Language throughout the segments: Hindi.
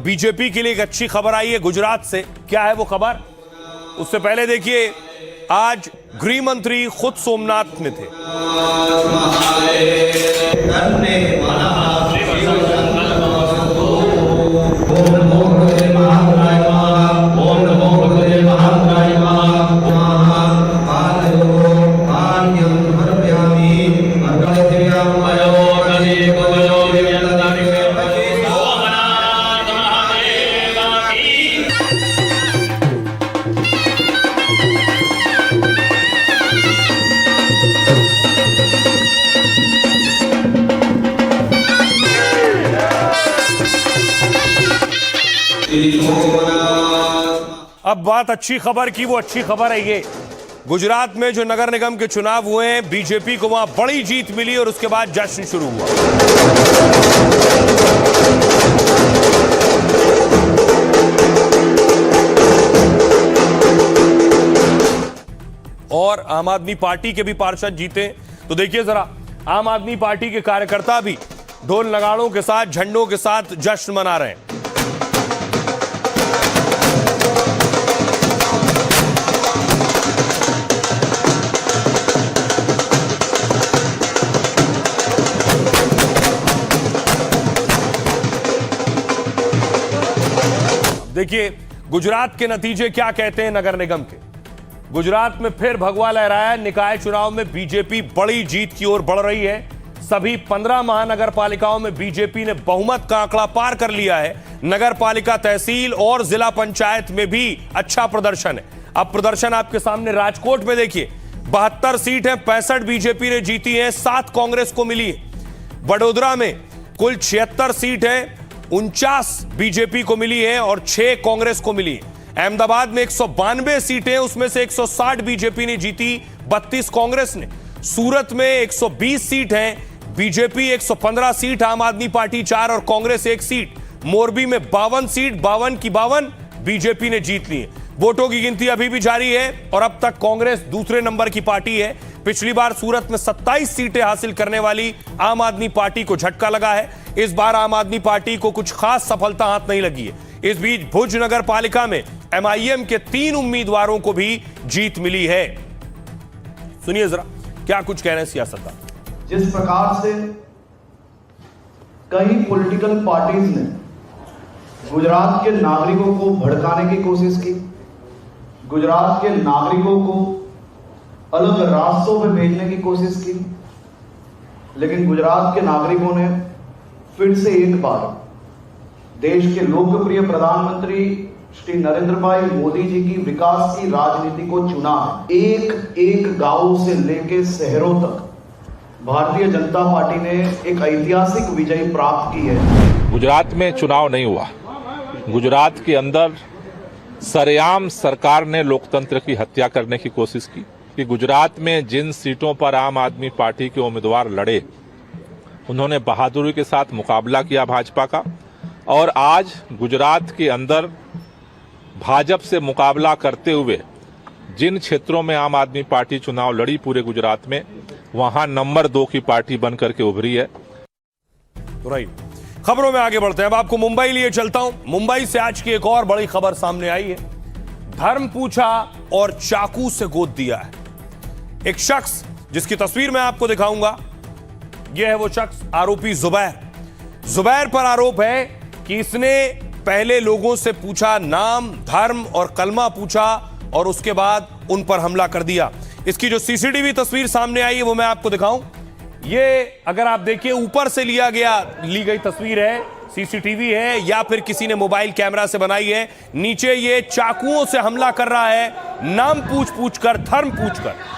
बीजेपी के लिए एक अच्छी खबर आई है गुजरात से। क्या है वो खबर, उससे पहले देखिए, आज गृह मंत्री खुद सोमनाथ में थे। अब बात अच्छी खबर की, वो अच्छी खबर है ये, गुजरात में जो नगर निगम के चुनाव हुए हैं, बीजेपी को वहां बड़ी जीत मिली और उसके बाद जश्न शुरू हुआ। और आम आदमी पार्टी के भी पार्षद जीते। तो देखिए जरा, आम आदमी पार्टी के कार्यकर्ता भी ढोल नगाड़ों के साथ, झंडों के साथ जश्न मना रहे हैं। देखिए गुजरात के नतीजे क्या कहते हैं नगर निगम के। गुजरात में फिर भगवा लहराया। निकाय चुनाव में बीजेपी बड़ी जीत की ओर बढ़ रही है। सभी 15 महानगर पालिकाओं में बीजेपी ने बहुमत का आंकड़ा पार कर लिया है। नगर पालिका, तहसील और जिला पंचायत में भी अच्छा प्रदर्शन है। अब प्रदर्शन आपके सामने राजकोट में देखिए, 72 सीट है, 65 बीजेपी ने जीती है, 7 कांग्रेस को मिली है। वडोदरा में कुल 76 सीट है, 49 बीजेपी को मिली है और 6 कांग्रेस को मिली है। अहमदाबाद में 192 सीटें, उसमें से 160 बीजेपी ने जीती, 32 कांग्रेस ने। सूरत में 120 सीट हैं, बीजेपी 115 सीट, आम आदमी पार्टी 4 और कांग्रेस 1 सीट। मोरबी में 52 सीट, 52 की 52 बीजेपी ने जीत ली है। वोटों की गिनती अभी भी जारी है और अब तक कांग्रेस दूसरे नंबर की पार्टी है। पिछली बार सूरत में 27 सीटें हासिल करने वाली आम आदमी पार्टी को झटका लगा है। इस बार आम आदमी पार्टी को कुछ खास सफलता हाथ नहीं लगी है। इस बीच भुज नगर पालिका में एमआईएम के 3 उम्मीदवारों को भी जीत मिली है। सुनिए जरा क्या कुछ कह रहे हैं सियासतदान। जिस प्रकार से कई पॉलिटिकल पार्टीज ने गुजरात के नागरिकों को भड़काने की कोशिश की, गुजरात के नागरिकों को अलग रास्तों में भेजने की कोशिश की, लेकिन गुजरात के नागरिकों ने फिर से एक बार देश के लोकप्रिय प्रधानमंत्री श्री नरेंद्र भाई मोदी जी की विकास की राजनीति को चुना है। एक एक गांव से लेकर शहरों तक भारतीय जनता पार्टी ने एक ऐतिहासिक विजय प्राप्त की है। गुजरात में चुनाव नहीं हुआ। गुजरात के अंदर सरेआम सरकार ने लोकतंत्र की हत्या करने की कोशिश की कि गुजरात में जिन सीटों पर आम आदमी पार्टी के उम्मीदवार लड़े, उन्होंने बहादुरी के साथ मुकाबला किया भाजपा का। और आज गुजरात के अंदर भाजपा से मुकाबला करते हुए जिन क्षेत्रों में आम आदमी पार्टी चुनाव लड़ी पूरे गुजरात में, वहां नंबर 2 की पार्टी बनकर के उभरी है। तो राइट, खबरों में आगे बढ़ते हैं। अब आपको मुंबई लिए चलता हूं। मुंबई से आज की एक और बड़ी खबर सामने आई है। धर्म पूछा और चाकू से गोद दिया है एक शख्स, जिसकी तस्वीर मैं आपको दिखाऊंगा। यह है वो शख्स, आरोपी जुबैर। जुबैर पर आरोप है कि इसने पहले लोगों से पूछा, नाम, धर्म और कलमा पूछा और उसके बाद उन पर हमला कर दिया। इसकी जो सीसीटीवी तस्वीर सामने आई है वो मैं आपको दिखाऊं। ये अगर आप देखिए, ऊपर से ली गई तस्वीर है, सीसीटीवी है या फिर किसी ने मोबाइल कैमरा से बनाई है। नीचे ये चाकुओं से हमला कर रहा है, नाम पूछ कर, धर्म पूछकर।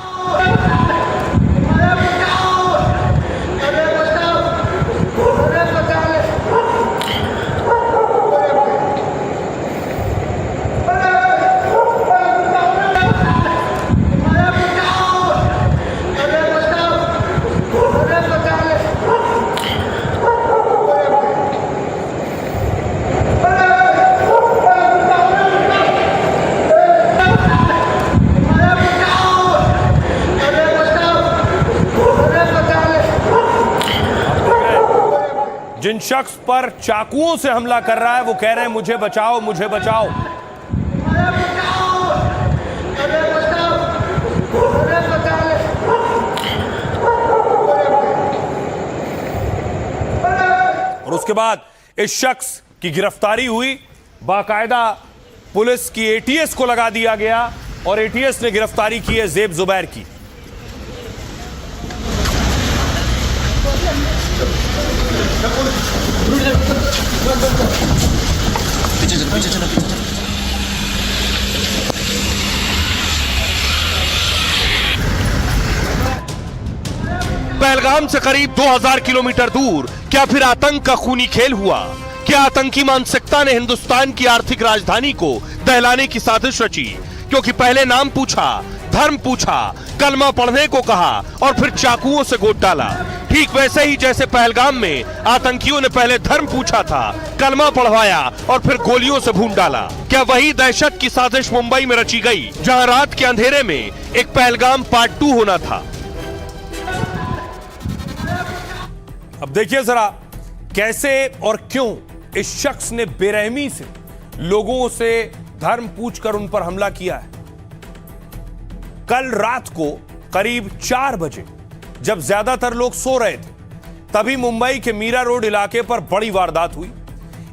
जिन शख्स पर चाकुओं से हमला कर रहा है वो कह रहे हैं मुझे बचाओ, मुझे बचाओ। और उसके बाद इस शख्स की गिरफ्तारी हुई, बाकायदा पुलिस की एटीएस को लगा दिया गया और एटीएस ने गिरफ्तारी की है ज़ेब जुबैर की। पहलगाम से करीब 2000 किलोमीटर दूर क्या फिर आतंक का खूनी खेल हुआ? क्या आतंकी मानसिकता ने हिंदुस्तान की आर्थिक राजधानी को दहलाने की साजिश रची? क्योंकि पहले नाम पूछा, धर्म पूछा, कलमा पढ़ने को कहा और फिर चाकुओं से गोद डाला। ठीक वैसे ही जैसे पहलगाम में आतंकियों ने पहले धर्म पूछा था, कलमा पढ़वाया और फिर गोलियों से भून डाला। क्या वही दहशत की साजिश मुंबई में रची गई, जहां रात के अंधेरे में एक पहलगाम पार्ट 2 होना था? अब देखिए जरा कैसे और क्यों इस शख्स ने बेरहमी से लोगों से धर्म पूछकर उन पर हमला किया है। कल रात को करीब 4 बजे जब ज्यादातर लोग सो रहे थे, तभी मुंबई के मीरा रोड इलाके पर बड़ी वारदात हुई।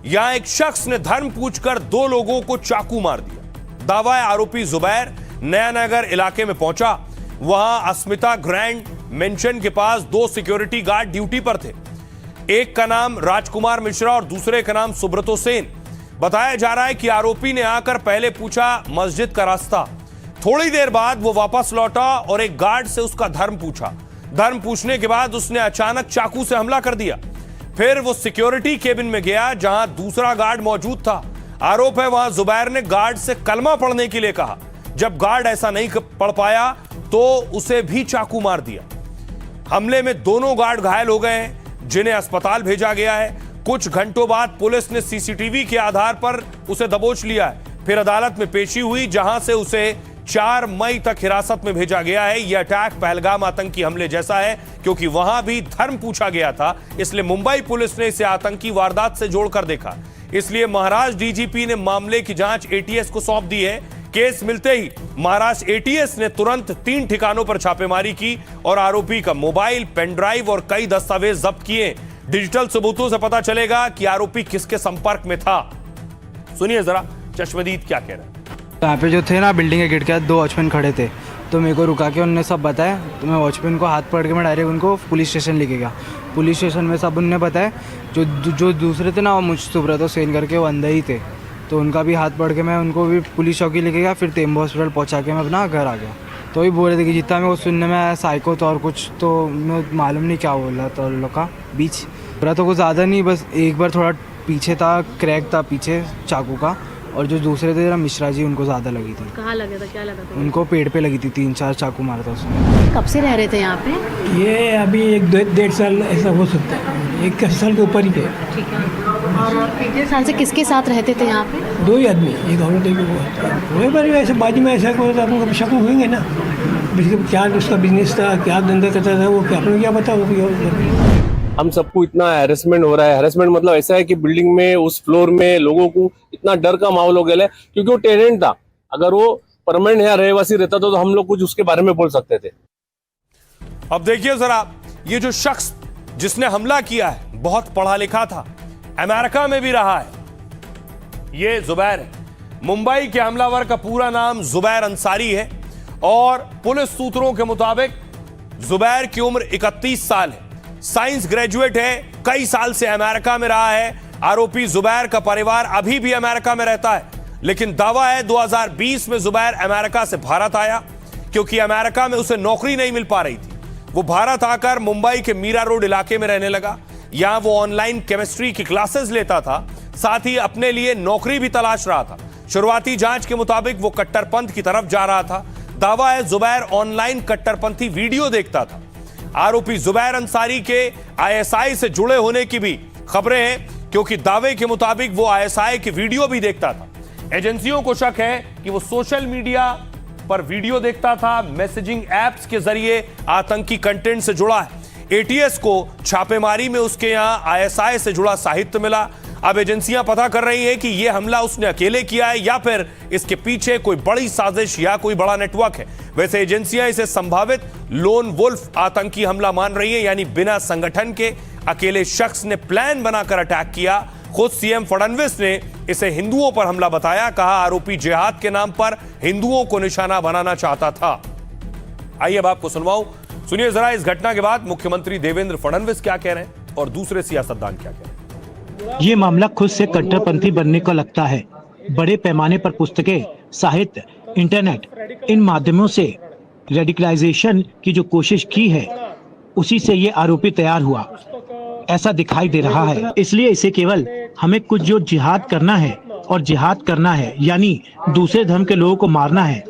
यहां एक शख्स ने धर्म पूछकर 2 लोगों को चाकू मार दिया। दावा है आरोपी जुबैर नया नगर इलाके में पहुंचा। वहां अस्मिता ग्रैंड मेंशन के पास 2 सिक्योरिटी गार्ड ड्यूटी पर थे। एक का नाम राजकुमार मिश्रा और दूसरे का नाम सुब्रतो सेन। बताया जा रहा है कि आरोपी ने आकर पहले पूछा मस्जिद का रास्ता। थोड़ी देर बाद वो वापस लौटा और एक गार्ड से उसका धर्म पूछा। धर्म पूछने के बाद उसने अचानक चाकू से हमला कर दिया। फिर वो सिक्योरिटी केबिन में गया जहां दूसरा गार्ड मौजूद था। आरोप है वहां जुबैर ने गार्ड से कलमा पढ़ने के लिए कहा। जब गार्ड ऐसा नहीं पढ़ पाया तो उसे भी चाकू मार दिया। हमले में दोनों गार्ड घायल हो गए हैं, जिन्हें अस्पताल भेजा गया है। कुछ घंटों बाद पुलिस ने सीसीटीवी के आधार पर उसे दबोच लिया है। फिर अदालत में पेशी हुई, जहां से उसे 4 मई तक हिरासत में भेजा गया है। यह अटैक पहलगाम आतंकी हमले जैसा है, क्योंकि वहां भी धर्म पूछा गया था, इसलिए मुंबई पुलिस ने इसे आतंकी वारदात से जोड़कर देखा। इसलिए महाराष्ट्र डीजीपी ने मामले की जांच एटीएस को सौंप दी है। केस मिलते ही महाराष्ट्र एटीएस ने तुरंत 3 ठिकानों पर छापेमारी की और आरोपी का मोबाइल, पेन ड्राइव और कई दस्तावेज जब्त किए। डिजिटल सबूतों से पता चलेगा कि आरोपी किसके संपर्क में था। सुनिए जरा चश्मदीद क्या कह रहे हैं। यहाँ पे जो थे ना बिल्डिंग के गेट के 2 वॉचमैन खड़े थे, तो मेरे को रुका के उनने सब बताया। तो मैं वॉचमैन को हाथ पकड़ के मैं डायरेक्ट उनको पुलिस स्टेशन लेके गया। पुलिस स्टेशन में सब उनने बताया। जो दूसरे थे ना, वो मुझ सुब्रतो सेन करके, वो अंदर ही थे, तो उनका भी हाथ पकड़ के मैं उनको भी पुलिस चौकी लेके गया। फिर तेम्बो हॉस्पिटल पहुँचा के मैं अपना घर आ गया। तो ही बोल रहे थे कि जितना मेरे को सुनने में आया साइको तो और कुछ तो मैं मालूम नहीं क्या बोल रहा था उन लोग का बीच। पूरा तो कुछ ज़्यादा नहीं, बस एक बार थोड़ा पीछे था, क्रैक था पीछे चाकू का। और जो दूसरे थे जरा मिश्रा जी, उनको ज़्यादा लगी थी। कहाँ लगा था, क्या लगा था? उनको पेट पे लगी थी, 3-4 चाकू मारा था उसने। कब से रह रहे थे यहाँ पे? ये अभी 1-1.5 साल ऐसा हो सकता है, 1 साल के ऊपर ही थे। ठीक है। और 1 साल से किसके साथ रहते थे यहाँ पे? 2 ही आदमी, एक औरत एक वही पर ऐसे बाजू में ऐसा कोई आपको शक होंगे ना, क्या उसका बिजनेस था, क्या धंधा करता था, वो क्या आपने क्या पता वो। हम सबको इतना हैरेसमेंट हो रहा है। हैरेसमेंट मतलब ऐसा है कि बिल्डिंग में उस फ्लोर में लोगों को इतना डर का माहौल हो गया है, क्योंकि वो टेनेंट था। अगर वो परमानेंट यहाँ रहवासी रहता तो हम लोग कुछ उसके बारे में बोल सकते थे। अब देखिए जरा, ये जो शख्स जिसने हमला किया है बहुत पढ़ा लिखा था, अमेरिका में भी रहा है। ये जुबैर है। मुंबई के हमलावर का पूरा नाम जुबैर अंसारी है और पुलिस सूत्रों के मुताबिक जुबैर की उम्र 31 साल है। साइंस ग्रेजुएट है, कई साल से अमेरिका में रहा है। आरोपी जुबैर का परिवार अभी भी अमेरिका में रहता है, लेकिन दावा है 2020 में जुबैर अमेरिका से भारत आया, क्योंकि अमेरिका में उसे नौकरी नहीं मिल पा रही थी। वो भारत आकर मुंबई के मीरा रोड इलाके में रहने लगा। यहां वो ऑनलाइन केमिस्ट्री की क्लासेस लेता था, साथ ही अपने लिए नौकरी भी तलाश रहा था। शुरुआती जांच के मुताबिक वो कट्टरपंथ की तरफ जा रहा था। दावा है जुबैर ऑनलाइन कट्टरपंथी वीडियो देखता था। आरोपी जुबैर अंसारी के आईएसआई से जुड़े होने की भी खबरें हैं, क्योंकि दावे के मुताबिक वो आईएसआई की वीडियो भी देखता था। एजेंसियों को शक है कि वो सोशल मीडिया पर वीडियो देखता था, मैसेजिंग एप्स के जरिए आतंकी कंटेंट से जुड़ा है। एटीएस को छापेमारी में उसके यहां आईएसआई से जुड़ा साहित्य मिला। अब एजेंसियां पता कर रही हैं कि यह हमला उसने अकेले किया है या फिर इसके पीछे कोई बड़ी साजिश या कोई बड़ा नेटवर्क है। वैसे एजेंसियां इसे संभावित लोन वुल्फ आतंकी हमला मान रही हैं, यानी बिना संगठन के अकेले शख्स ने प्लान बनाकर अटैक किया। खुद सीएम फडणवीस ने इसे हिंदुओं पर हमला बताया, कहा आरोपी जिहाद के नाम पर हिंदुओं को निशाना बनाना चाहता था। आइए अब आपको सुनवाऊं, सुनिए जरा इस घटना के बाद मुख्यमंत्री देवेंद्र फडणवीस क्या कह रहे हैं और दूसरे सियासतदान क्या कह रहे हैं। ये मामला खुद से कट्टरपंथी बनने को लगता है। बड़े पैमाने पर पुस्तकें, साहित्य, इंटरनेट, इन माध्यमों से रेडिकलाइजेशन की जो कोशिश की है, उसी से ये आरोपी तैयार हुआ, ऐसा दिखाई दे रहा है। इसलिए इसे केवल हमें कुछ जो जिहाद करना है और जिहाद करना है यानी दूसरे धर्म के लोगों को मारना है,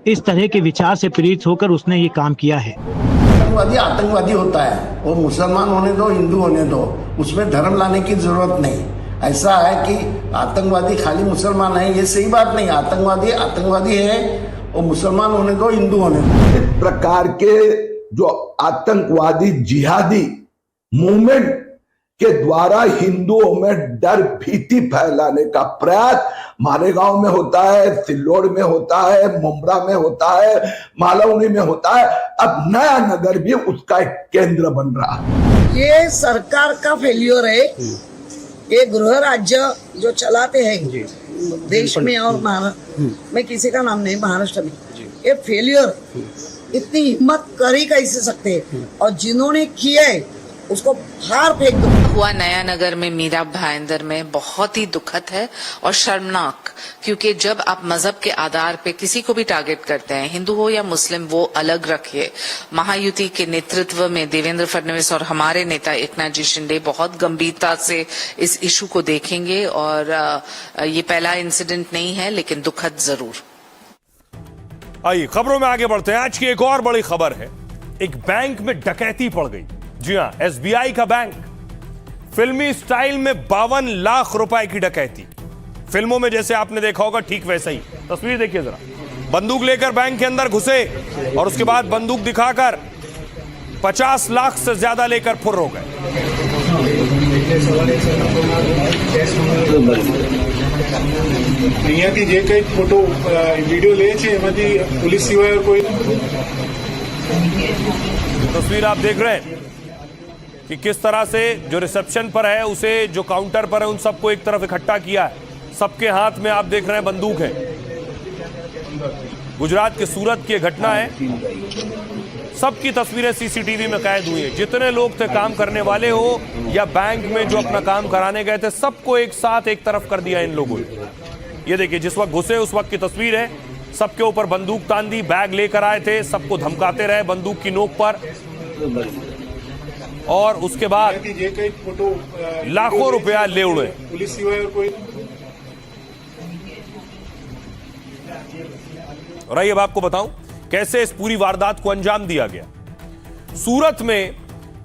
इस तरह के विचार से प्रेरित होकर उसने ये काम किया है। आतंकवादी आतंकवादी होता है, वो मुसलमान होने दो, हिंदू होने दो, उसमें धर्म लाने की जरूरत नहीं। ऐसा है कि आतंकवादी खाली मुसलमान है, ये सही बात नहीं। आतंकवादी आतंकवादी है, वो मुसलमान होने दो, हिंदू होने दो। इस प्रकार के जो आतंकवादी जिहादी मूवमेंट के द्वारा हिंदुओं में डर भीति फैलाने का प्रयास मालेगांव में होता है, सिल्लोड में होता है, मुंब्रा में होता है, मालवनी में होता है, अब नया नगर भी उसका एक केंद्र बन रहा है। ये सरकार का फेल्योर है। ये गृह राज्य जो चलाते हैं देश में और मैं किसी का नाम नहीं, महाराष्ट्र में ये फेल्योर, इतनी हिम्मत कर ही कैसे सकते हैं, और जिन्होंने किया है उसको बाहर फेंक दो। हुआ नया नगर में मीरा भाईंदर में बहुत ही दुखद है और शर्मनाक, क्योंकि जब आप मजहब के आधार पे किसी को भी टारगेट करते हैं, हिंदू हो या मुस्लिम, वो अलग रखिए। महायुति के नेतृत्व में देवेंद्र फडणवीस और हमारे नेता एकनाथ जी शिंदे बहुत गंभीरता से इस इशू को देखेंगे और ये पहला इंसिडेंट नहीं है, लेकिन दुखद जरूर। आइए खबरों में आगे बढ़ते हैं। आज की एक और बड़ी खबर है, एक बैंक में डकैती पड़ गई। जी हां, एसबीआई का बैंक, फिल्मी स्टाइल में 52 लाख रुपए की डकैती। फिल्मों में जैसे आपने देखा होगा ठीक वैसा ही। तस्वीर देखिए जरा, बंदूक लेकर बैंक के अंदर घुसे और उसके बाद बंदूक दिखाकर 50 लाख से ज्यादा लेकर फुर्र हो गए। અહીંયાથી જે કંઈક ફોટો વિડીયો લે છે એમાંથી પોલીસ સિવાય કોઈ। तस्वीर आप देख रहे हैं कि किस तरह से जो रिसेप्शन पर है उसे जो काउंटर पर है उन सबको एक तरफ इकट्ठा किया है। सबके हाथ में आप देख रहे हैं बंदूक है। गुजरात के सूरत की घटना है। सबकी तस्वीरें सीसीटीवी में कैद हुई है। जितने लोग थे काम करने वाले हो या बैंक में जो अपना काम कराने गए थे, सबको एक साथ एक तरफ कर दिया इन लोगों ने। ये देखिए, जिस वक्त घुसे उस वक्त की तस्वीर है। सबके ऊपर बंदूक तान दी, बैग लेकर आए थे, सबको धमकाते रहे बंदूक की नोक पर, और उसके बाद लाखों रुपया ले उड़े। पुलिस सिवाय कोई। और आइए अब आपको बताऊं कैसे इस पूरी वारदात को अंजाम दिया गया। सूरत में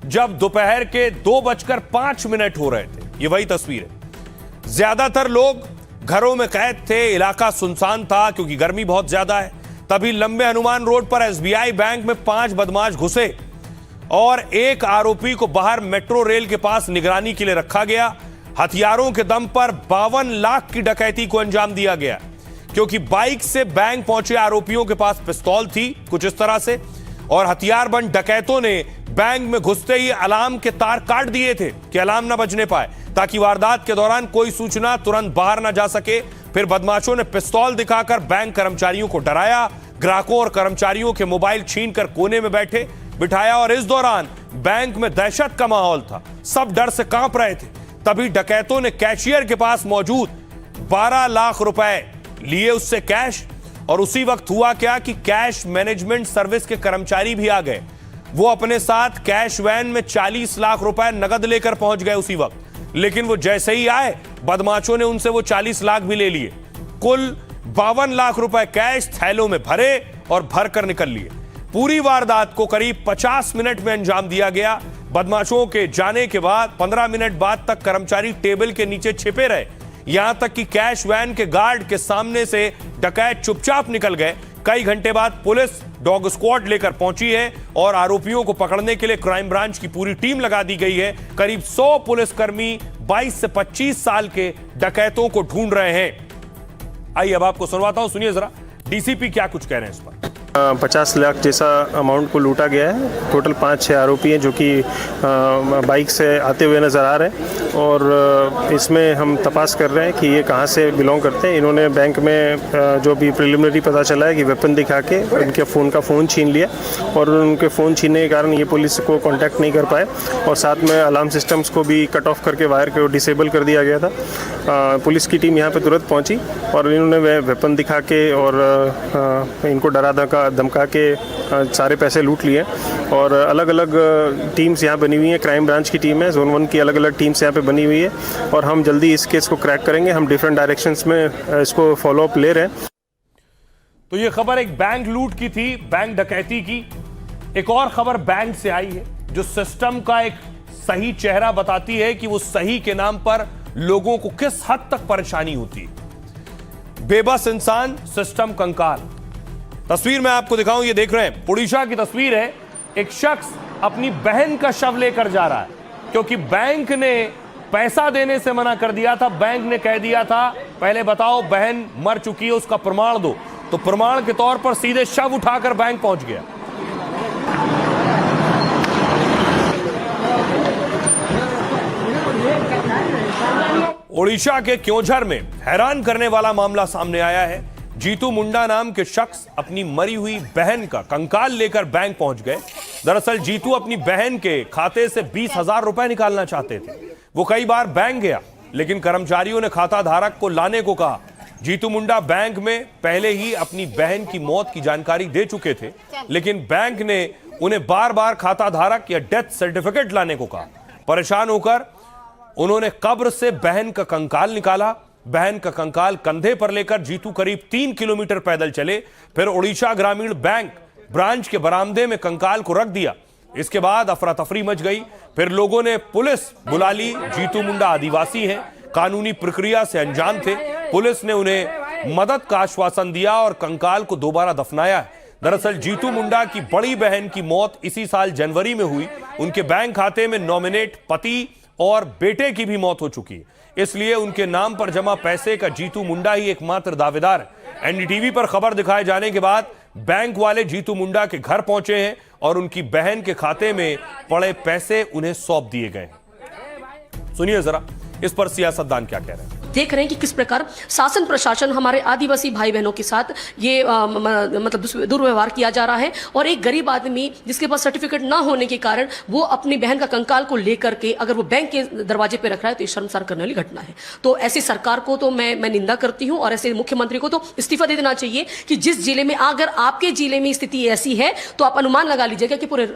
जब दोपहर के 2:05 हो रहे थे, ये वही तस्वीर है। ज्यादातर लोग घरों में कैद थे, इलाका सुनसान था क्योंकि गर्मी बहुत ज्यादा है। तभी लंबे हनुमान रोड पर एसबीआई बैंक में 5 बदमाश घुसे और एक आरोपी को बाहर मेट्रो रेल के पास निगरानी के लिए रखा गया। हथियारों के दम पर 52 लाख की डकैती को अंजाम दिया गया, क्योंकि बाइक से बैंक पहुंचे आरोपियों के पास पिस्तौल थी कुछ इस तरह से, और हथियारबंद डकैतों ने बैंक में घुसते ही अलार्म के तार काट दिए थे कि अलार्म ना बजने पाए, ताकि वारदात के दौरान कोई सूचना तुरंत बाहर ना जा सके। फिर बदमाशों ने पिस्तौल दिखाकर बैंक कर्मचारियों को डराया, ग्राहकों और कर्मचारियों के मोबाइल छीनकर कोने में बिठाया, और इस दौरान बैंक में दहशत का माहौल था। सब डर से कांप रहे थे। तभी डकैतों ने कैशियर के पास मौजूद 12 लाख रुपए लिए उससे कैश, और उसी वक्त हुआ क्या कि कैश मैनेजमेंट सर्विस के कर्मचारी भी आ गए। वो अपने साथ कैश वैन में 40 लाख रुपए नगद लेकर पहुंच गए उसी वक्त। लेकिन वो जैसे ही आए, बदमाशों ने उनसे वो 40 लाख भी ले लिए। कुल 52 लाख रुपए कैश थैलों में भरे और भरकर निकल लिए। पूरी वारदात को करीब 50 मिनट में अंजाम दिया गया। बदमाशों के जाने के बाद 15 मिनट बाद तक कर्मचारी टेबल के नीचे छिपे रहे, यहां तक कि कैश वैन के गार्ड के सामने से डकैत चुपचाप निकल गए। कई घंटे बाद पुलिस डॉग स्क्वाड लेकर पहुंची है और आरोपियों को पकड़ने के लिए क्राइम ब्रांच की पूरी टीम लगा दी गई है। करीब 100 पुलिसकर्मी 22 से 25 साल के डकैतों को ढूंढ रहे हैं। आइए अब आपको सुनवाता हूं, सुनिए जरा डीसीपी क्या कुछ कह रहे हैं इस पर। 50 लाख जैसा अमाउंट को लूटा गया है। टोटल 5-6 आरोपी हैं जो कि बाइक से आते हुए नज़र आ रहे हैं और इसमें हम तपास कर रहे हैं कि ये कहां से बिलोंग करते हैं। इन्होंने बैंक में जो भी प्रिलिमिनरी पता चला है कि वेपन दिखा के उनके फ़ोन छीन लिया और उनके फ़ोन छीनने के कारण ये पुलिस को कांटेक्ट नहीं कर पाए और साथ में अलार्म सिस्टम्स को भी कट ऑफ करके वायर को डिसेबल कर दिया गया था। पुलिस की टीम यहाँ पर तुरंत पहुँची और इन्होंने वेपन दिखा के और इनको डरा धमका के सारे पैसे लूट लिए और अलग अलग टीम्स यहाँ बनी हुई हैं। क्राइम ब्रांच की टीम है, जोन 1 की अलग अलग टीम्स यहाँ पे बनी हुई है और हम जल्दी इस केस को क्रैक करेंगे। हम डिफरेंट डायरेक्शंस में इसको फॉलो अप ले रहे हैं। तो ये खबर एक बैंक लूट की थी, बैंक डकैती की। एक और खबर बैंक से आई है जो सिस्टम का एक सही चेहरा बताती है कि वो सही के नाम पर लोगों को किस हद तक परेशानी होती है। बेबस इंसान, सिस्टम कंकाल। तस्वीर मैं आपको दिखाऊं, ये देख रहे हैं ओडिशा की तस्वीर है। एक शख्स अपनी बहन का शव लेकर जा रहा है क्योंकि बैंक ने पैसा देने से मना कर दिया था। बैंक ने कह दिया था पहले बताओ बहन मर चुकी है, उसका प्रमाण दो। तो प्रमाण के तौर पर सीधे शव उठाकर बैंक पहुंच गया। ओडिशा के क्योंझर में हैरान करने वाला मामला सामने आया है। जीतू मुंडा नाम के शख्स अपनी मरी हुई बहन का कंकाल लेकर बैंक पहुंच गए। दरअसल जीतू अपनी बहन के खाते से 20,000 रुपए निकालना चाहते थे। वो कई बार बैंक गया लेकिन कर्मचारियों ने खाता धारक को लाने को कहा। जीतू मुंडा बैंक में पहले ही अपनी बहन की मौत की जानकारी दे चुके थे लेकिन बैंक ने उन्हें बार बार खाता धारक या डेथ सर्टिफिकेट लाने को कहा। परेशान होकर उन्होंने कब्र से बहन का कंकाल निकाला। बहन का कंकाल कंधे पर लेकर जीतू करीब 3 किलोमीटर पैदल चले। फिर ओडिशा ग्रामीण बैंक ब्रांच के बरामदे में कंकाल को रख दिया। इसके बाद अफरा तफरी मच गई। फिर लोगों ने पुलिस बुला ली। जीतू मुंडा आदिवासी हैं, कानूनी प्रक्रिया से अनजान थे। पुलिस ने उन्हें मदद का आश्वासन दिया और कंकाल को दोबारा दफनाया। दरअसल जीतू मुंडा की बड़ी बहन की मौत इसी साल जनवरी में हुई। उनके बैंक खाते में नॉमिनेट पति और बेटे की भी मौत हो चुकी है, इसलिए उनके नाम पर जमा पैसे का जीतू मुंडा ही एकमात्र दावेदार है। एनडीटीवी पर खबर दिखाए जाने के बाद बैंक वाले जीतू मुंडा के घर पहुंचे हैं और उनकी बहन के खाते में पड़े पैसे उन्हें सौंप दिए गए। सुनिए जरा इस पर सियासतदान क्या कह रहे हैं। देख रहे हैं कि किस प्रकार शासन प्रशासन हमारे आदिवासी भाई बहनों के साथ ये मतलब दुर्व्यवहार किया जा रहा है और एक गरीब आदमी जिसके पास सर्टिफिकेट ना होने के कारण वो अपनी बहन का कंकाल को लेकर के अगर वो बैंक के दरवाजे पे रख रहा है तो ये शर्मसार करने वाली घटना है। तो ऐसी सरकार को तो मैं निंदा करती हूँ और ऐसे मुख्यमंत्री को तो इस्तीफा दे देना चाहिए कि जिस जिले में अगर आपके जिले में स्थिति ऐसी है तो आप अनुमान लगा लीजिएगा कि पूरे